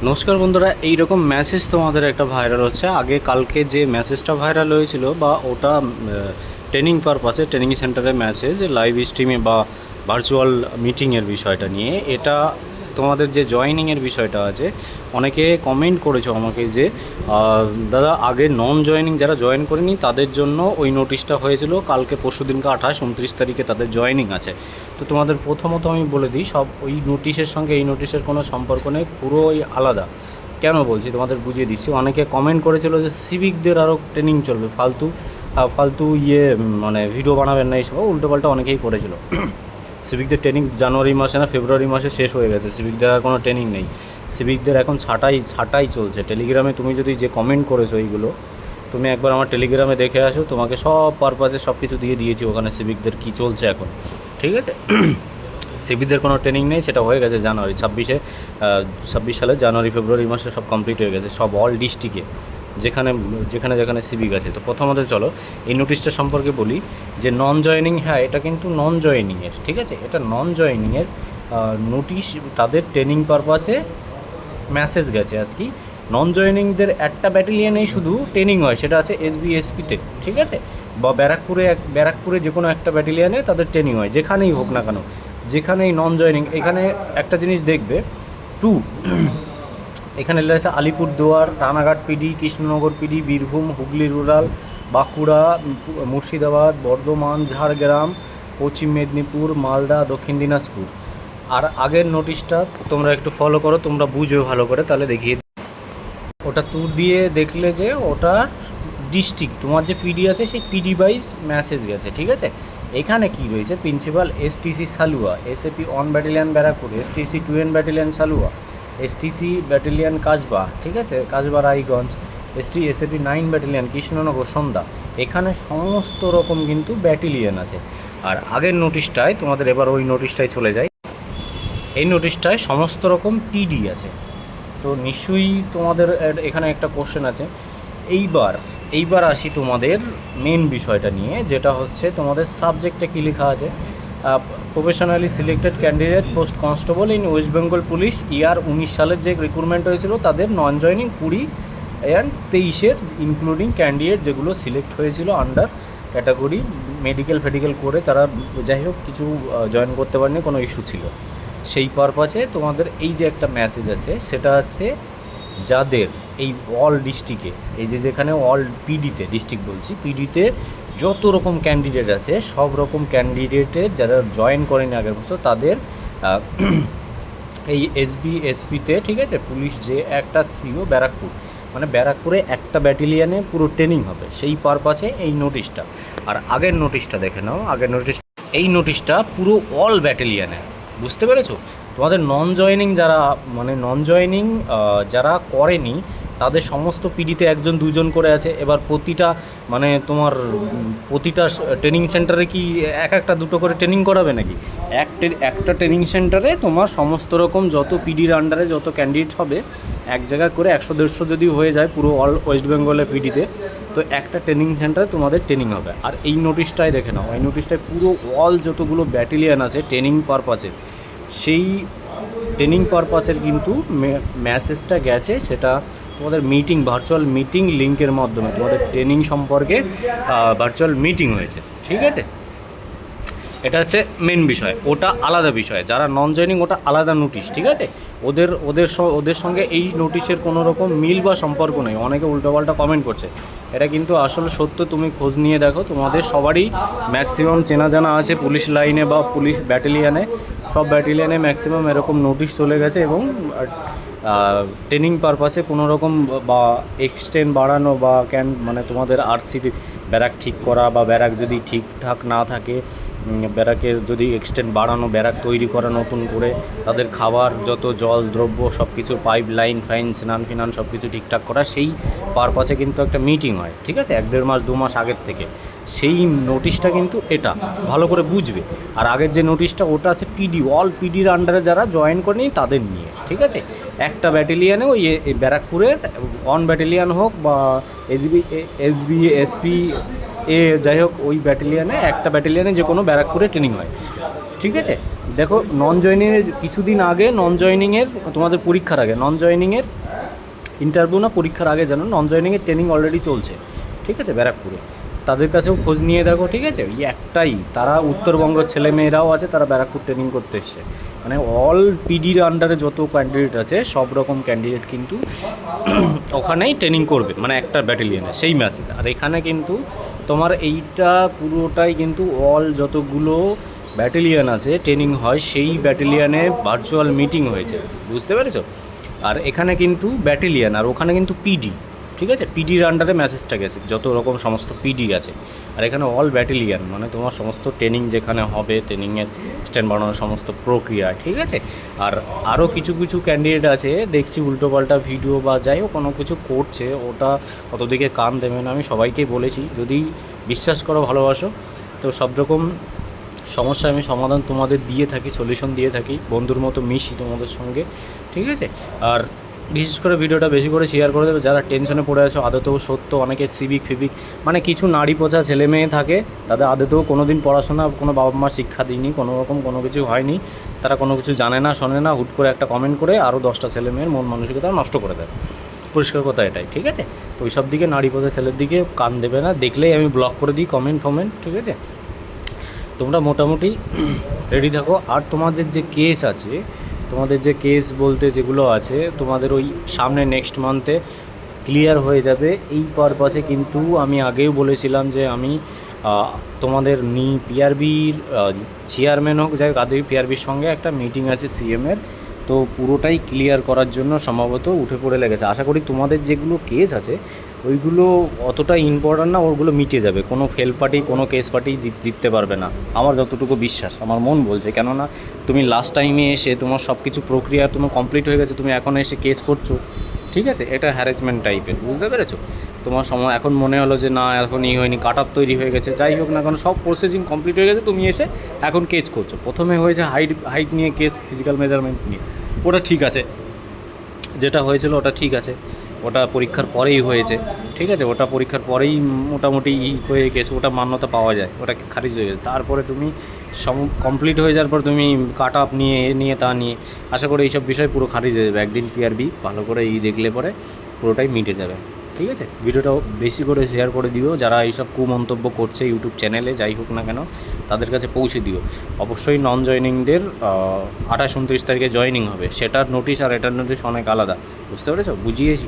নমস্কার বন্ধুরা, এই রকম মেসেজ তোমাদের একটা ভাইরাল হচ্ছে। আগে কালকে যে মেসেজটা ভাইরাল হয়েছিল বা ওটা ট্রেনিং পারপাসে ট্রেনিং সেন্টারে মেসেজ লাইভ স্ট্রিমে বা ভার্চুয়াল মিটিংয়ের বিষয়টা নিয়ে, এটা তোমাদের যে জয়েনিংয়ের বিষয়টা আছে, অনেকে কমেন্ট করেছো আমাকে যে দাদা আগে নন জয়েনিং যারা জয়েন করেনি তাদের জন্য ওই নোটিশটা হয়েছিল কালকে পরশুদিনকে 28-29 তারিখে তাদের জয়েনিং আছে। তো তোমাদের প্রথমত আমি বলে দিই, সব ওই নোটিশের সঙ্গে এই নোটিশের কোনো সম্পর্ক নেই, পুরোই আলাদা। কেন বলছি তোমাদের বুঝিয়ে দিচ্ছি। অনেকে কমেন্ট করেছিল যে সিভিকদের আরও ট্রেনিং চলবে, ফালতু ফালতু মানে ভিডিও বানাবেন না, এইসব উল্টোপাল্টা অনেকেই করেছিল। সিভিকদের ট্রেনিং জানুয়ারি মাসে না ফেব্রুয়ারি মাসে শেষ হয়ে গেছে, সিভিকদের আর কোনো ট্রেনিং নেই। সিভিকদের এখন ছাঁটাই চলছে। টেলিগ্রামে তুমি যদি যে কমেন্ট করেছো এইগুলো, তুমি একবার আমার টেলিগ্রামে দেখে আসো, তোমাকে সব পারপাসে সব কিছু দিয়ে দিয়েছি ওখানে সিভিকদের কী চলছে এখন, ঠিক আছে? সিভিকদের কোনো ট্রেনিং নেই, সেটা হয়ে গেছে জানুয়ারি 26 সালে জানুয়ারি ফেব্রুয়ারি মাসে সব কমপ্লিট হয়ে গেছে, সব অল ডিস্ট্রিক্টে যেখানে যেখানে যেখানে সিভিক আছে। তো প্রথমত চলো এই নোটিশটা সম্পর্কে বলি যে নন জয়েনিং, হ্যাঁ এটা কিন্তু নন জয়েনিংয়ের, ঠিক আছে? এটা নন জয়েনিংয়ের নোটিশ, তাদের ট্রেনিং পারপাসে মেসেজ গেছে আর কি। নন জয়েনিংদের একটা ব্যাটালিয়নেই শুধু ট্রেনিং হয়, সেটা আছে SBSPতে, ঠিক আছে? বা ব্যারাকপুরে যে কোনো একটা ব্যাটালিয়নে তাদের ট্রেনিং হয়, যেখানেই হোক না কেন, যেখানেই নন জয়েনিং। এখানে একটা জিনিস দেখবে, টু এখানে লেখা আছে Alipurduar, Ranaghat PD, Krishnanagar PD, Birbhum, Hooghly rural, Bankura, Murshidabad, Bardhaman, Jhargram, পশ্চিম মেদিনীপুর, মালদা, দক্ষিণ দিনাজপুর। আর আগের নোটিশটা তোমরা একটু ফলো করো, তোমরা বুঝবে ভালো করে, তাহলে দেখিয়ে ওটা তুর দিয়ে দেখলে যে ওটা ডিস্ট্রিক্ট, তোমার যে পিডি আছে সেই পিডি ওয়াইজ মেসেজ গেছে, ঠিক আছে? এখানে কি রয়েছে, principal STC Salua, SAP 1 battalion Barrackpore, STC 2N battalion Salua, STC battalion Kasba, ঠিক আছে, কাজবা রায়গঞ্জ, SAP 9 ব্যাটালিয়ন কৃষ্ণনগর সন্ধ্যা। এখানে সমস্ত রকম কিন্তু ব্যাটালিয়ন আছে। আর আগের নোটিশটায় তোমাদের, এবার ওই নোটিশটায় চলে যায়, এই নোটিশটায় সমস্ত রকম পিডি আছে। তো নিশ্চয়ই তোমাদের এখানে একটা কোশ্চেন আছে। এইবার আসি তোমাদের মেন বিষয়টা নিয়ে, যেটা হচ্ছে তোমাদের সাবজেক্টে কী লেখা আছে। Professionally selected candidate post constable in West Bengal police, year 19 সালের যে রিক্রুটমেন্ট হয়েছিল তাদের নন জয়নিং 20 অ্যান্ড 23-এর ইনক্লুডিং ক্যান্ডিডেট যেগুলো সিলেক্ট হয়েছিল আন্ডার ক্যাটাগরি মেডিকেল করে, তারা যাই হোক কিছু জয়েন করতে পারেনি, কোনো ইস্যু ছিল, সেই পারপাসে তোমাদের এই যে একটা মেসেজ আছে, সেটা আছে যাদের এই অল ডিস্ট্রিক্টে, এই যে যেখানে অল পিডিতে, ডিস্ট্রিক্ট বলছি, পিডিতে যত রকম ক্যান্ডিডেট আছে, সব রকম ক্যান্ডিডেটের যারা জয়েন করেনি আগের বছর, তাদের এই SBSPতে, ঠিক আছে, পুলিশ যে একটা CO ব্যারাকপুর, মানে ব্যারাকপুরে একটা ব্যাটালিয়নে পুরো ট্রেনিং হবে, সেই পারপাসে এই নোটিশটা। আর আগের নোটিশটা দেখে নাও, আগের নোটিশ, এই নোটিশটা পুরো অল ব্যাটালিয়নে, বুঝতে পেরেছো? তোমাদের নন জয়েনিং যারা, মানে নন জয়েনিং যারা করেনি, তাদের সমস্ত পিডিতে 1-2 করে আছে। এবার প্রতিটা, মানে তোমার প্রতিটা ট্রেনিং সেন্টারে কি একটা দুটো করে ট্রেনিং করাবে নাকি? একটা ট্রেনিং সেন্টারে তোমার সমস্ত রকম যত পিডির আন্ডারে যত ক্যান্ডিডেট হবে, এক জায়গায় করে 100-150 যদি হয়ে যায় পুরো অল ওয়েস্ট বেঙ্গলের পিডিতে, তো একটা ট্রেনিং সেন্টারে তোমাদের ট্রেনিং হবে। আর এই নোটিশটাই দেখে নাও, এই নোটিশটায় পুরো অল যতগুলো ব্যাটালিয়ন আছে ট্রেনিং পারপাসে, সেই ট্রেনিং পারপাসের কিন্তু মেসেজটা গেছে, সেটা তোমাদের মিটিং, ভার্চুয়াল মিটিং লিঙ্কের মাধ্যমে তোমাদের ট্রেনিং সম্পর্কে ভার্চুয়াল মিটিং হয়েছে, ঠিক আছে? এটা হচ্ছে মেন বিষয়, ওটা আলাদা বিষয়। যারা নন জয়েনিং ওটা আলাদা নোটিশ, ঠিক আছে? ওদের সঙ্গে এই নোটিশের কোনো রকম মিল বা সম্পর্ক নেই। অনেকে উল্টোপাল্টা কমেন্ট করছে, এটা কিন্তু আসলে সত্য। তুমি খোঁজ নিয়ে দেখো, তোমাদের সবারই ম্যাক্সিমাম চেনা জানা আছে পুলিশ লাইনে বা পুলিশ ব্যাটালিয়ানে, সব ব্যাটালিয়ানে ম্যাক্সিমাম এরকম নোটিশ চলে গেছে। এবং ট্রেনিং পারপাসে কোনো রকম বা এক্সটেন্ড বাড়ানো বা মানে তোমাদের RC ব্যারাক ঠিক করা, বা ব্যারাক যদি ঠিকঠাক না থাকে, ব্যারাকের যদি এক্সটেন্ড বাড়ানো, ব্যারাক তৈরি করা নতুন করে, তাদের খাবার যত জল দ্রব্য সব কিছু, পাইপ লাইন ফাইন স্নান ফিনান সব কিছু ঠিকঠাক করা, সেই পারপাসে কিন্তু একটা মিটিং হয়, ঠিক আছে? 1-1.5 মাস 2 মাস আগের থেকে। সেই নোটিশটা কিন্তু এটা ভালো করে বুঝবে। আর আগের যে নোটিশটা ওটা আছে পিডি, অল পিডির আন্ডারে যারা জয়েন করেনি তাদের নিয়ে, ঠিক আছে? একটা ব্যাটালিয়ানে ওই ব্যারাকপুরের 1 ব্যাটালিয়ান হোক বা SBSP যাই হোক, ওই ব্যাটালিয়ানে, একটা ব্যাটালিয়ানে যে কোনো ব্যারাকপুরে ট্রেনিং হয়, ঠিক আছে? দেখো নন জয়েনিংয়ের কিছুদিন আগে, নন জয়েনিংয়ের তোমাদের পরীক্ষার আগে, নন জয়েনিংয়ের ইন্টারভিউ না পরীক্ষার আগে জানো নন জয়েনিংয়ের ট্রেনিং অলরেডি চলছে, ঠিক আছে, ব্যারাকপুরে। তাদের কাছেও খোঁজ নিয়ে দেখো, ঠিক আছে। ওই একটাই, তারা উত্তরবঙ্গের ছেলেমেয়েরাও আছে, তারা ব্যারাকপুর ট্রেনিং করতে এসছে। মানে অল পিডির আন্ডারে যত ক্যান্ডিডেট আছে সব রকম ক্যান্ডিডেট কিন্তু ওখানেই ট্রেনিং করবে, মানে একটা ব্যাটালিয়নে সেই ম্যাচে। আর এখানে কিন্তু তোমার এইটা পুরোটাই কিন্তু অল যতগুলো ব্যাটালিয়ন আছে ট্রেনিং হয় সেই ব্যাটালিয়নে ভার্চুয়াল মিটিং হয়েছে, বুঝতে পেরেছো। আর এখানে কিন্তু ব্যাটালিয়ন, আর ওখানে কিন্তু পিডি, ঠিক আছে, পিডির আন্ডারে মেসেজটা গেছে, যত রকম সমস্ত পিডি আছে। আর এখানে অল ব্যাটালিয়ন, মানে তোমার সমস্ত ট্রেনিং যেখানে হবে, ট্রেনিংয়ের স্ট্যান্ড বানানোর সমস্ত প্রক্রিয়া, ঠিক আছে। আর আরও কিছু কিছু ক্যান্ডিডেট আছে দেখছি উল্টোপাল্টা ভিডিও বা যাই হোক কোনো কিছু করছে, ওটা অত দিকে কান দেবে না। আমি সবাইকেই বলেছি, যদি বিশ্বাস করো, ভালোবাসো, তো সব রকম সমস্যা আমি সমাধান তোমাদের দিয়ে থাকি, সলিউশন দিয়ে থাকি, বন্ধুর মতো মিশি তোমাদের সঙ্গে, ঠিক আছে। আর বিশেষ করে ভিডিওটা বেশি করে শেয়ার করে দেবে, যারা টেনশনে পড়ে আছো। আদতেও সত্য, অনেকে সিভিক ফিভিক মানে কিছু নারী পচা ছেলে মেয়ে থাকে, তাদের আদতেও কোনো দিন পড়াশোনা, কোনো বাবা মা শিক্ষা দিইনি, কোনো রকম কোনো কিছু হয়নি, তারা কোনো কিছু জানে না, শোনে না, হুট করে একটা কমেন্ট করে আরও 10টা ছেলে মেয়ের মন মানসিকতা নষ্ট করে দেয়। পরিষ্কার কথা এটাই, ঠিক আছে। তো ওই সব দিকে নারী পচা ছেলের দিকে কান দেবে না, দেখলেই আমি ব্লক করে দিই কমেন্ট ফমেন্ট, ঠিক আছে। তোমরা মোটামুটি রেডি থাকো। আর তোমাদের যে কেস আছে, তোমাদের যে কেস বলতে যেগুলো আছে, তোমাদের ওই সামনে নেক্সট মান্থে ক্লিয়ার হয়ে যাবে। এই পারপাসে কিন্তু আমি আগেও বলেছিলাম যে আমি তোমাদের পিআরবির চেয়ারম্যান হোক, যাই হোক, আগে পিআরবির সঙ্গে একটা মিটিং আছে সিএমের, তো পুরোটাই ক্লিয়ার করার জন্য সম্ভবত উঠে পড়ে লেগেছে। আশা করি তোমাদের যেগুলো কেস আছে ওইগুলো অতটা ইম্পর্ট্যান্ট না, ওগুলো মিটে যাবে। কোনো ফেল পার্টি, কোনো কেস পার্টি জিততে পারবে না, আমার যতটুকু বিশ্বাস, আমার মন বলছে। কেননা তুমি লাস্ট টাইমে এসে তোমার সব কিছু প্রক্রিয়া তোমার কমপ্লিট হয়ে গেছে, তুমি এখন এসে কেস করছো, ঠিক আছে, এটা হ্যারাসমেন্ট টাইপের, বুঝতে পেরেছো। তোমার সময় এখন মনে হলো যে না এখন হয়নি, কাট আপ তৈরি হয়ে গেছে, যাই হোক না কেন সব প্রসেসিং কমপ্লিট হয়ে গেছে, তুমি এসে এখন কেস করছো। প্রথমে হয়েছে হাইট নিয়ে কেস, ফিজিক্যাল মেজারমেন্ট নিয়ে, ওটা ঠিক আছে, যেটা হয়েছিল ওটা ঠিক আছে, ওটা পরীক্ষার পরেই হয়েছে, ঠিক আছে, ওটা পরীক্ষার পরেই মোটামুটি হয়ে গেছে, ওটা মান্যতা পাওয়া যায়, ওটা খারিজ হয়ে গেছে। তারপরে তুমি কমপ্লিট হয়ে যাওয়ার পর তুমি কাট আপ নিয়ে তা নিয়ে, আশা করি এইসব বিষয় পুরো খারিজ হয়ে যাবে। একদিন পিআরবি ভালো করে দেখলে পরে পুরোটাই মিটে যাবে, ঠিক আছে। ভিডিওটাও বেশি করে শেয়ার করে দিও, যারা এইসব কুমন্তব্য করছে ইউটিউব চ্যানেলে, যাই হোক না কেন, তাদের কাছে পৌঁছে দিও। অবশ্যই নন জয়েনিংদের 28-29 তারিখে জয়েনিং হবে, সেটার নোটিশ আর এটার নোটিশ অনেক আলাদা, বুঝতে পেরেছো, বুঝিয়েছি।